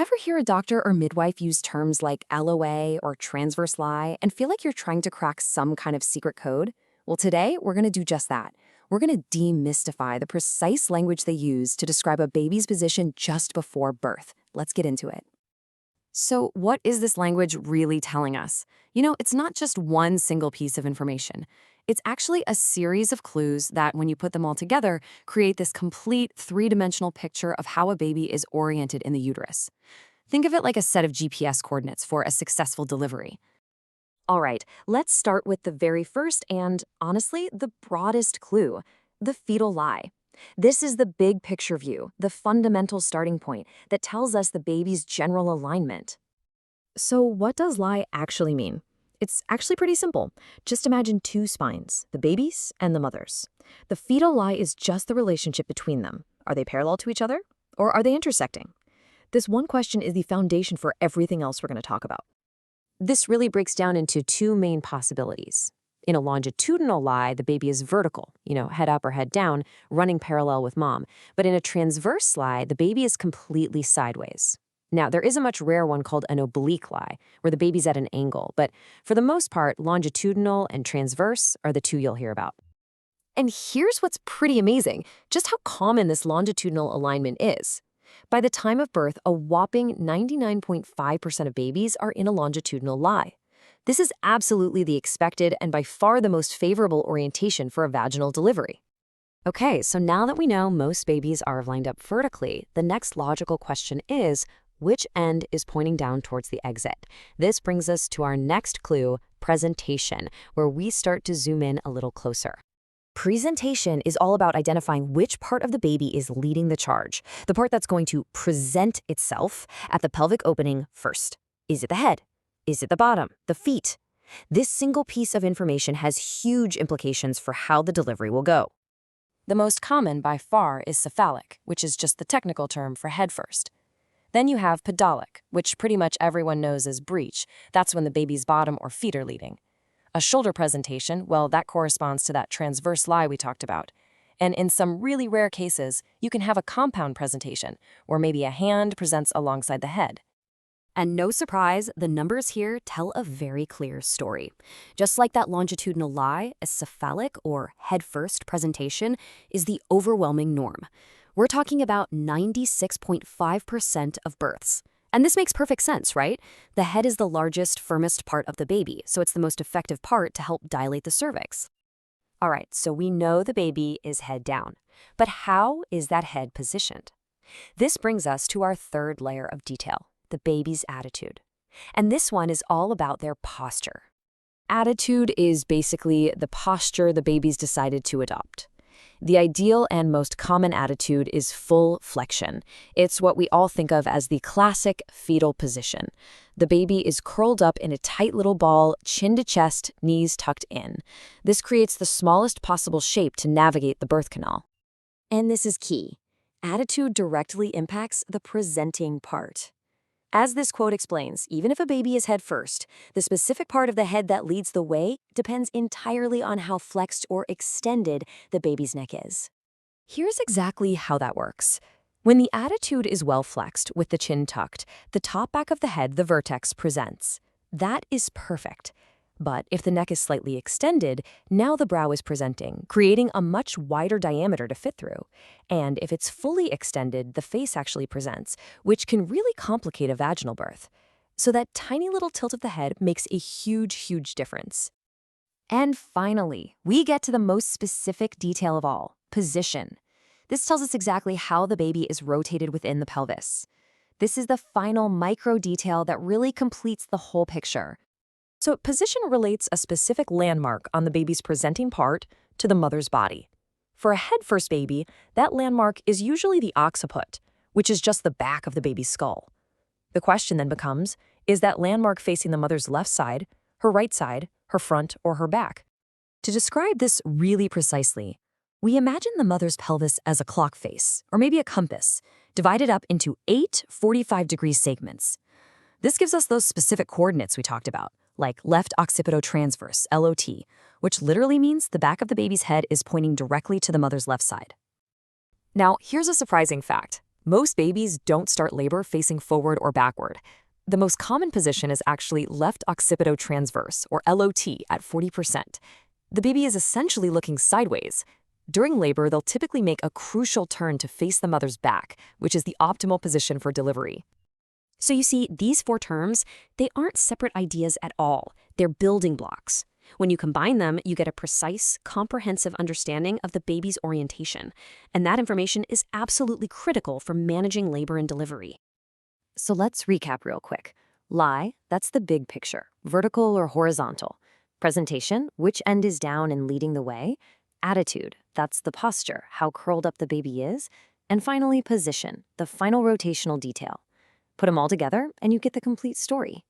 Ever hear a doctor or midwife use terms like LOA or transverse lie and feel like you're trying to crack some kind of secret code? Well, today we're going to do just that. We're going to demystify the precise language they use to describe a baby's position just before birth. Let's get into it. So, what is this language really telling us? It's not just one single piece of information. It's actually a series of clues that, when you put them all together, create this complete three-dimensional picture of how a baby is oriented in the uterus. Think of it like a set of GPS coordinates for a successful delivery. All right, let's start with the very first and, honestly, the broadest clue, the fetal lie. This is the big picture view, the fundamental starting point that tells us the baby's general alignment. So what does lie actually mean? It's actually pretty simple. Just imagine two spines, the baby's and the mother's. The fetal lie is just the relationship between them. Are they parallel to each other? Or are they intersecting? This one question is the foundation for everything else we're going to talk about. This really breaks down into two main possibilities. In a longitudinal lie, the baby is vertical, head up or head down, running parallel with mom. But in a transverse lie, the baby is completely sideways. Now, there is a much rare one called an oblique lie, where the baby's at an angle, but for the most part, longitudinal and transverse are the two you'll hear about. And here's what's pretty amazing, just how common this longitudinal alignment is. By the time of birth, a whopping 99.5% of babies are in a longitudinal lie. This is absolutely the expected and by far the most favorable orientation for a vaginal delivery. Okay, so now that we know most babies are lined up vertically, the next logical question is, which end is pointing down towards the exit? This brings us to our next clue, presentation, where we start to zoom in a little closer. Presentation is all about identifying which part of the baby is leading the charge, the part that's going to present itself at the pelvic opening first. Is it the head? Is it the bottom, the feet? This single piece of information has huge implications for how the delivery will go. The most common by far is cephalic, which is just the technical term for head first. Then you have pedalic, which pretty much everyone knows as breech. That's when the baby's bottom or feet are leading. A shoulder presentation, well, that corresponds to that transverse lie we talked about. And in some really rare cases, you can have a compound presentation, where maybe a hand presents alongside the head. And no surprise, the numbers here tell a very clear story. Just like that longitudinal lie, a cephalic or head-first presentation is the overwhelming norm. We're talking about 96.5% of births. And this makes perfect sense, right? The head is the largest, firmest part of the baby, so it's the most effective part to help dilate the cervix. All right, so we know the baby is head down. But how is that head positioned? This brings us to our third layer of detail, the baby's attitude. And this one is all about their posture. Attitude is basically the posture the baby's decided to adopt. The ideal and most common attitude is full flexion. It's what we all think of as the classic fetal position. The baby is curled up in a tight little ball, chin to chest, knees tucked in. This creates the smallest possible shape to navigate the birth canal. And this is key. Attitude directly impacts the presenting part. As this quote explains, even if a baby is head first, the specific part of the head that leads the way depends entirely on how flexed or extended the baby's neck is. Here's exactly how that works. When the attitude is well flexed with the chin tucked, the top back of the head, the vertex, presents. That is perfect. But if the neck is slightly extended, now the brow is presenting, creating a much wider diameter to fit through. And if it's fully extended, the face actually presents, which can really complicate a vaginal birth. So that tiny little tilt of the head makes a huge, huge difference. And finally, we get to the most specific detail of all, position. This tells us exactly how the baby is rotated within the pelvis. This is the final micro detail that really completes the whole picture. So position relates a specific landmark on the baby's presenting part to the mother's body. For a head-first baby, that landmark is usually the occiput, which is just the back of the baby's skull. The question then becomes, is that landmark facing the mother's left side, her right side, her front, or her back? To describe this really precisely, we imagine the mother's pelvis as a clock face, or maybe a compass, divided up into 8 45-degree segments. This gives us those specific coordinates we talked about, like left occipitotransverse, LOT, which literally means the back of the baby's head is pointing directly to the mother's left side. Now, here's a surprising fact. Most babies don't start labor facing forward or backward. The most common position is actually left occipito-transverse, or LOT, at 40%. The baby is essentially looking sideways. During labor, they'll typically make a crucial turn to face the mother's back, which is the optimal position for delivery. So you see, these four terms, they aren't separate ideas at all. They're building blocks. When you combine them, you get a precise, comprehensive understanding of the baby's orientation. And that information is absolutely critical for managing labor and delivery. So let's recap real quick. Lie, that's the big picture, vertical or horizontal. Presentation, which end is down and leading the way. Attitude, that's the posture, how curled up the baby is. And finally, position, the final rotational detail. Put them all together and you get the complete story.